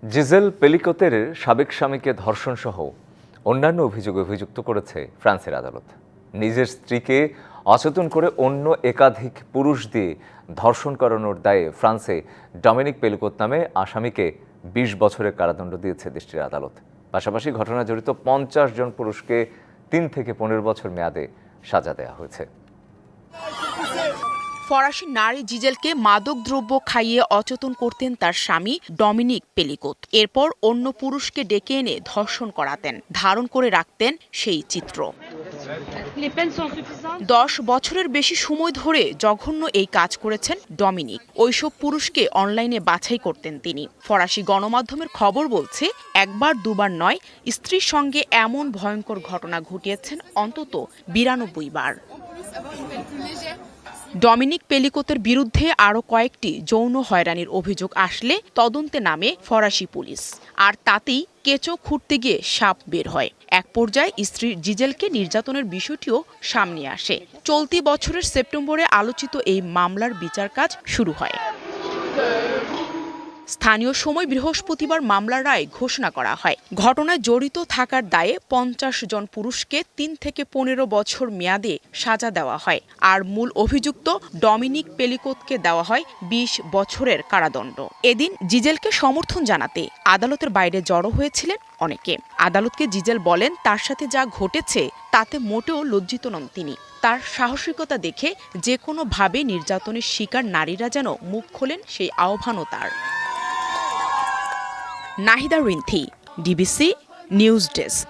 জিজেল পেলিকোতের সাবেক স্বামীকে ধর্ষণসহ অন্যান্য অভিযোগে অভিযুক্ত করেছে ফ্রান্সের আদালত। নিজের স্ত্রীকে অচেতন করে অন্য একাধিক পুরুষ দিয়ে ধর্ষণ করানোর দায়ে ফ্রান্সে ডমিনিক পেলিকোত নামে আসামিকে ২০ বছরের কারাদণ্ড দিয়েছে দেশটির আদালত। পাশাপাশি ঘটনায় জড়িত ৫০ জন পুরুষকে ৩ থেকে ১৫ বছর মেয়াদে সাজা দেওয়া হয়েছে। ফরাসি নারী জিজেলকে মাদকদ্রব্য খাইয়ে অচেতন করতেন তার স্বামী ডমিনিক পেলিকোত। এরপর অন্য পুরুষকে ডেকে এনে ধর্ষণ করাতেন, ধারণ করে রাখতেন সেই চিত্র। ১০ বছরের বেশি সময় ধরে জঘন্য এই কাজ করেছেন ডমিনিক। ওইসব পুরুষকে অনলাইনে বাছাই করতেন তিনি। ফরাসি গণমাধ্যমের খবর বলছে, একবার দুবার নয়, স্ত্রীর সঙ্গে এমন ভয়ঙ্কর ঘটনা ঘটিয়েছেন অন্তত ৯২ বার। ডমিনিক পেলিকোতের বিরুদ্ধে আরও কয়েকটি যৌন হয়রানির অভিযোগ আসলে তদন্তে নামে ফরাসি পুলিশ। আর তাতেই কেঁচো খুঁড়তে গিয়ে সাপ বের হয়। এক পর্যায়ে স্ত্রী জিজেলকে নির্যাতনের বিষয়টিও সামনে আসে। চলতি বছরের সেপ্টেম্বরে আলোচিত এই মামলার বিচার কাজ শুরু হয়। স্থানীয় সময় বৃহস্পতিবার মামলার রায় ঘোষণা করা হয়। ঘটনায় জড়িত থাকার দায়ে ৫০ জন পুরুষকে ৩ থেকে ১৫ বছর মেয়াদে সাজা দেওয়া হয়। আর মূল অভিযুক্ত ডমিনিক পেলিকোতকে দেওয়া হয় ২০ বছরের কারাদণ্ড। এদিন জিজেলকে সমর্থন জানাতে আদালতের বাইরে জড়ো হয়েছিলেন অনেকে। আদালতকে জিজেল বলেন, তার সাথে যা ঘটেছে তাতে মোটেও লজ্জিত নন তিনি। তার সাহসিকতা দেখে যে কোনোভাবে নির্যাতনের শিকার নারীরা যেন মুখ খোলেন, সেই আহ্বানও তার। Nahida Rinthi, DBC news desk.